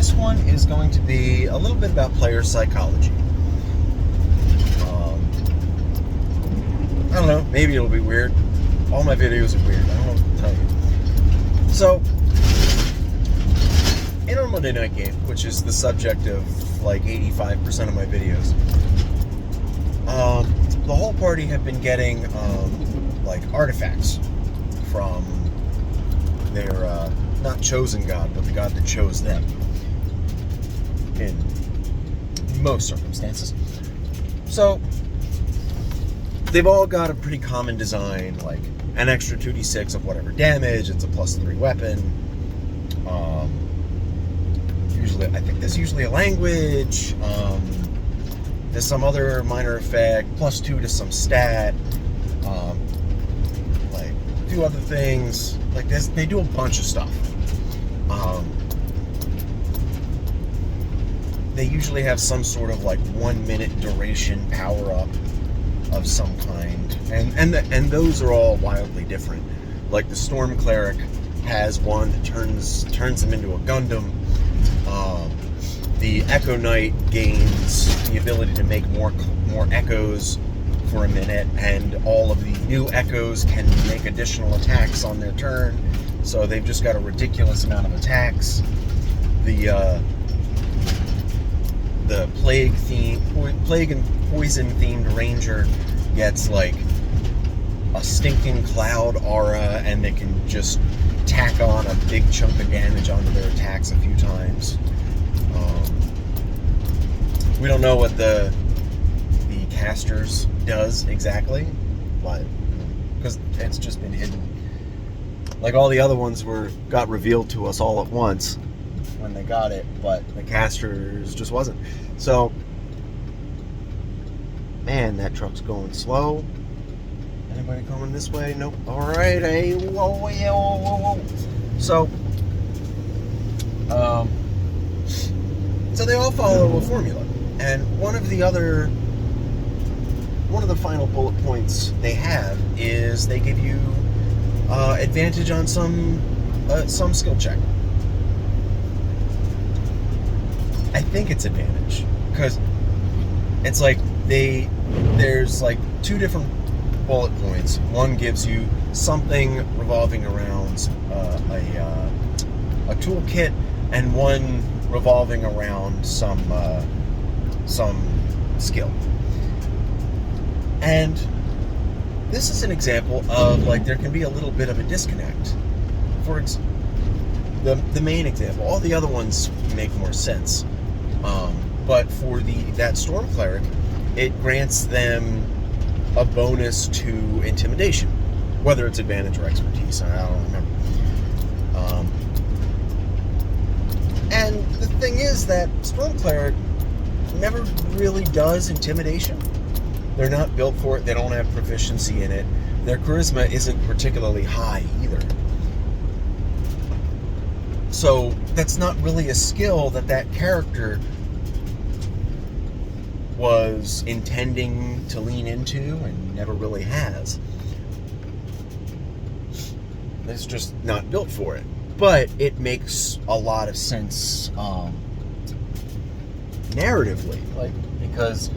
this one is going to be a little bit about player psychology. I don't know, maybe it'll be weird. All my videos are weird, I don't know what to tell you. So, in our Monday night game, which is the subject of like 85% of my videos, the whole party have been getting like artifacts from their not chosen god, but the god that chose them in most circumstances. So they've all got a pretty common design, like an extra 2d6 of whatever damage. It's a +3 weapon. Usually, I think there's usually a language. There's some other minor effect, +2 to some stat. Like a few other things. Like this, they do a bunch of stuff. They usually have some sort of like 1 minute duration power up of some kind, and those are all wildly different. Like the Storm Cleric has one that turns them into a Gundam. The Echo Knight gains the ability to make more echoes for a minute, and all of the new echoes can make additional attacks on their turn. So they've just got a ridiculous amount of attacks. The plague and poison themed ranger gets like a stinking cloud aura, and they can just tack on a big chunk of damage onto their attacks a few times. We don't know what the casters does exactly, but because it's just been hidden. Like all the other ones got revealed to us all at once when they got it, but the casters just wasn't. So, man, that truck's going slow. Anybody coming this way? Nope. All right. Hey, whoa, whoa. So they all follow a formula, and one of the final bullet points they have is they give you advantage on some skill check. I think it's advantage because it's like there's like two different bullet points. One gives you something revolving around a toolkit, and one revolving around some skill. And this is an example of like there can be a little bit of a disconnect. For the main example, all the other ones make more sense. But for that Storm Cleric, it grants them a bonus to intimidation, whether it's advantage or expertise. I don't remember. And the thing is that Storm Cleric never really does intimidation. They're not built for it. They don't have proficiency in it. Their charisma isn't particularly high either. So that's not really a skill that character was intending to lean into and never really has. It's just not built for it. But it makes a lot of sense narratively, like, because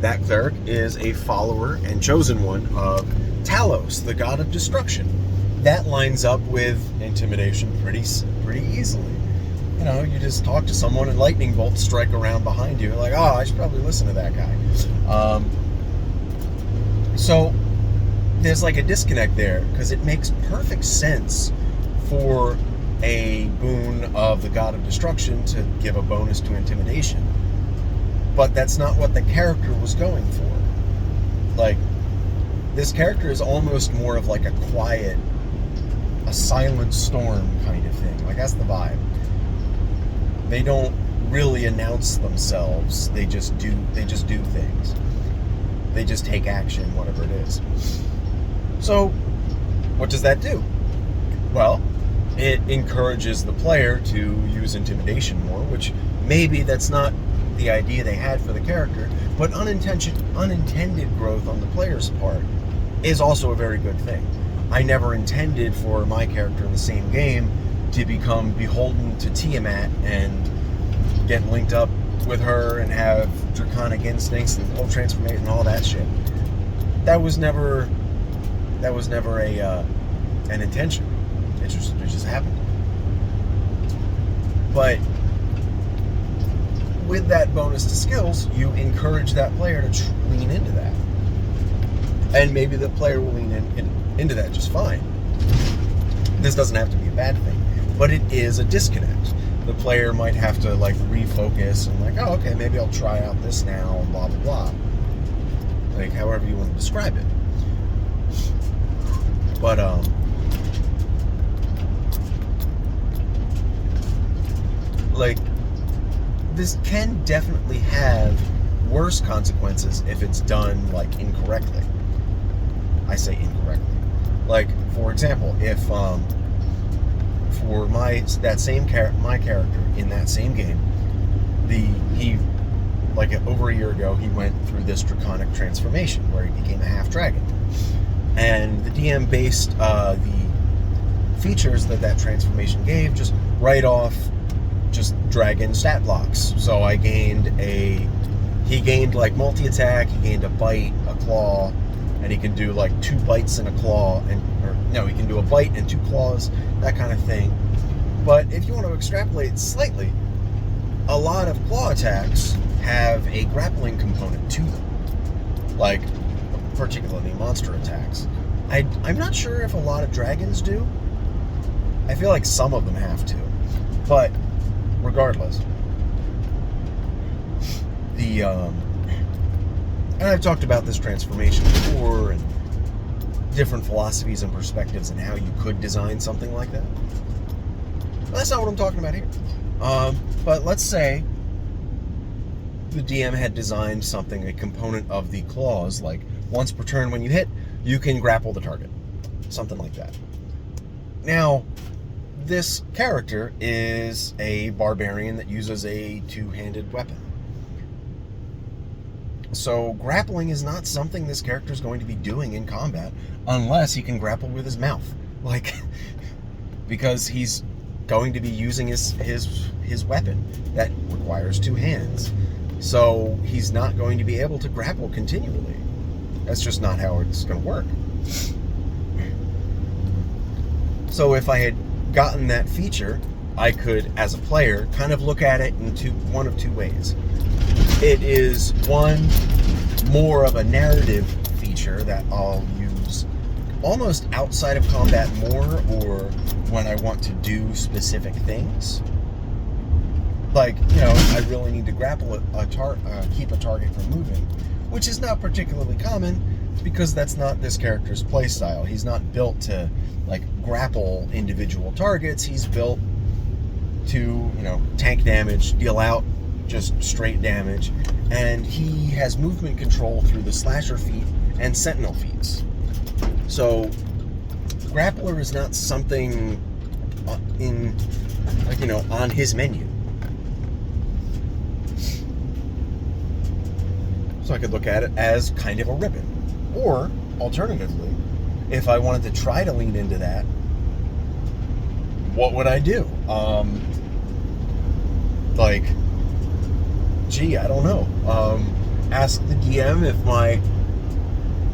that cleric is a follower and chosen one of Talos, the god of destruction. That lines up with intimidation pretty easily. You know, you just talk to someone and lightning bolts strike around behind you. Like, oh, I should probably listen to that guy. So there's like a disconnect there, because it makes perfect sense for a boon of the god of destruction to give a bonus to intimidation. But that's not what the character was going for. Like, this character is almost more of like a silent storm kind of thing. Like, that's the vibe. They don't really announce themselves. They just do things. They just take action, whatever it is. So, what does that do? Well, it encourages the player to use intimidation more, which maybe that's not the idea they had for the character, but unintended growth on the player's part is also a very good thing. I never intended for my character in the same game to become beholden to Tiamat and get linked up with her and have draconic instincts and whole transformation and all that shit. That was never an intention. It just happened. But with that bonus to skills, you encourage that player to lean into that. And maybe the player will lean into that just fine. This doesn't have to be a bad thing, but it is a disconnect. The player might have to like refocus and like, oh, okay, maybe I'll try out this now, blah, blah, blah. Like, however you want to describe it. But, like, this can definitely have worse consequences if it's done, like, incorrectly. I say incorrectly. Like, for example, if, for my character in that same game, like over a year ago, he went through this draconic transformation where he became a half dragon. And the DM based the features that transformation gave just right off just dragon stat blocks. So he gained like multi-attack, he gained a bite, a claw, and he can do like 2 bites and a claw, he can do a bite and 2 claws, that kind of thing. But if you want to extrapolate slightly, a lot of claw attacks have a grappling component to them, like particularly monster attacks. I'm not sure if a lot of dragons do. I feel like some of them have to, but regardless, and I've talked about this transformation before and different philosophies and perspectives and how you could design something like that. But that's not what I'm talking about here. But let's say the DM had designed something, a component of the claws, like once per turn when you hit, you can grapple the target. Something like that. Now, this character is a barbarian that uses a 2-handed weapon. So grappling is not something this character is going to be doing in combat unless he can grapple with his mouth. Like, because he's going to be using his weapon that requires 2 hands. So he's not going to be able to grapple continually. That's just not how it's going to work. So if I had gotten that feature, I could, as a player, kind of look at it in one of two ways. It is one, more of a narrative feature that I'll use almost outside of combat more, or when I want to do specific things. Like, I really need to grapple keep a target from moving, which is not particularly common because that's not this character's playstyle. He's not built to grapple individual targets. He's built to, tank damage, deal out just straight damage, and he has movement control through the slasher feat and sentinel feats. So grappler is not something on his menu. So I could look at it as kind of a ribbon. Or, alternatively, if I wanted to try to lean into that, what would I do? I don't know. Ask the DM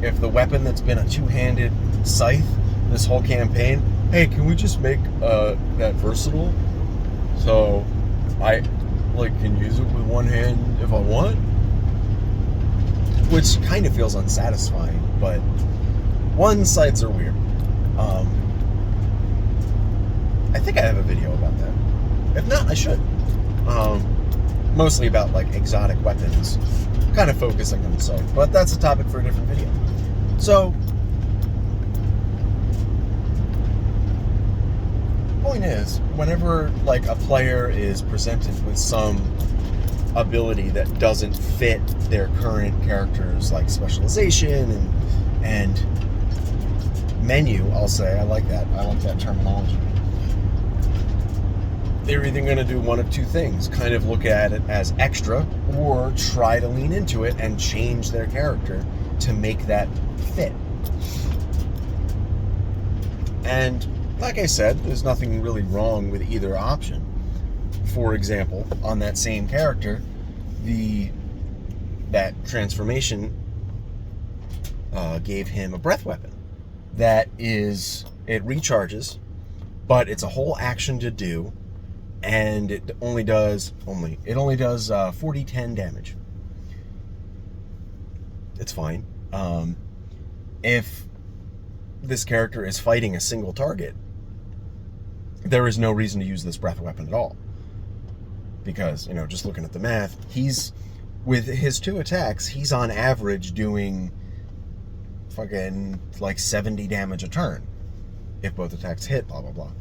if the weapon that's been a 2-handed scythe this whole campaign, hey, can we just make that versatile? So I can use it with 1 hand if I want? Which kind of feels unsatisfying, but one scythes are weird. I think I have a video about that. If not, I should. Mostly about exotic weapons, kind of focusing on the scythe, but that's a topic for a different video. So, point is, whenever a player is presented with some ability that doesn't fit their current character's specialization and menu, I'll say, I like that terminology. They're either going to do one of two things, kind of look at it as extra, or try to lean into it and change their character to make that fit. And like I said, there's nothing really wrong with either option. for example, on that same character, that transformation gave him a breath weapon. That is, it recharges, but it's a whole action to do, and it only does 40-10 damage. It's fine. If this character is fighting a single target, there is no reason to use this breath weapon at all. Because, just looking at the math, with his 2 attacks, he's on average doing fucking like 70 damage a turn. If both attacks hit, blah, blah, blah.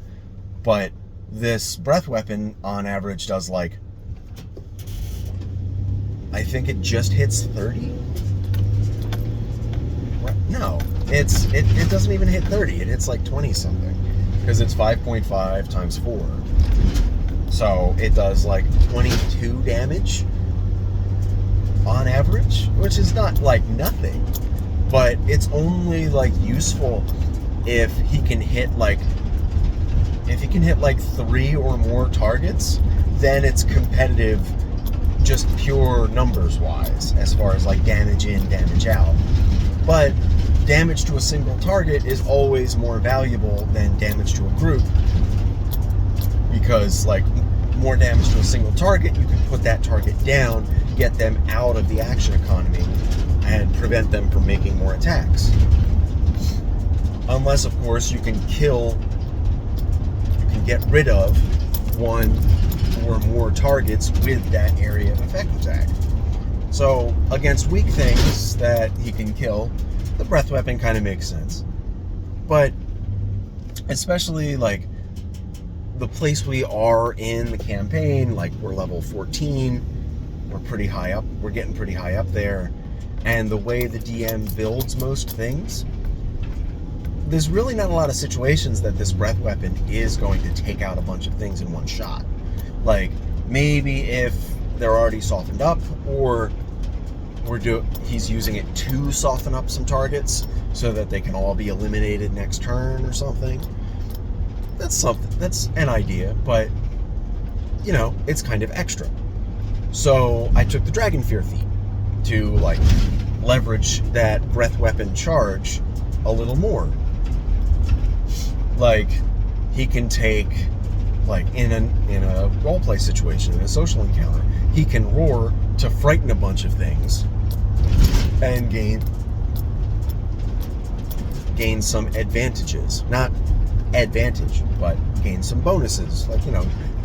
But this breath weapon on average does like, I think it just hits 30? No, it doesn't even hit 30. It hits like 20 something. Because it's 5.5 times 4. So it does like 22 damage on average, which is not like nothing, but it's only like useful if he can hit like 3 or more targets. Then it's competitive, just pure numbers wise, as far as like damage in, damage out. But damage to a single target is always more valuable than damage to a group, because like more damage to a single target, you can put that target down, get them out of the action economy, and prevent them from making more attacks. Unless, of course, you can get rid of 1 or more targets with that area effect attack. So against weak things that he can kill, the breath weapon kind of makes sense. But especially like the place we are in the campaign, like we're level 14, we're pretty high up, we're getting pretty high up there, and the way the DM builds most things, there's really not a lot of situations that this breath weapon is going to take out a bunch of things in one shot. Like, maybe if they're already softened up, or he's using it to soften up some targets so that they can all be eliminated next turn or something. That's an idea, but it's kind of extra. So I took the Dragon Fear feat to like leverage that breath weapon charge a little more. Like, he can take, like in a roleplay situation, in a social encounter, he can roar to frighten a bunch of things and gain some advantages. Not advantage, but gain some bonuses, like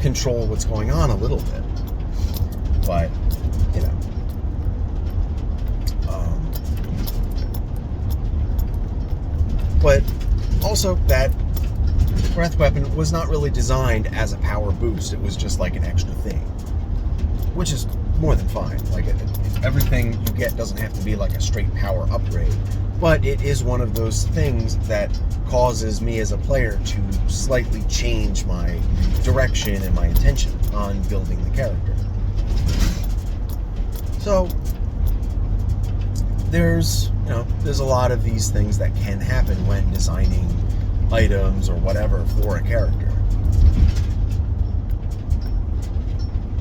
control what's going on a little bit. But but also that breath weapon was not really designed as a power boost. It was just like an extra thing, which is more than fine. Like, everything you get doesn't have to be like a straight power upgrade, but it is one of those things that causes me as a player to slightly change my direction and my intention on building the character. So there's a lot of these things that can happen when designing items or whatever for a character.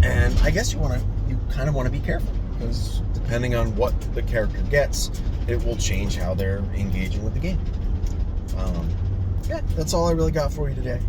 And I guess you kind of want to be careful, because depending on what the character gets, it will change how they're engaging with the game. Yeah, that's all I really got for you today.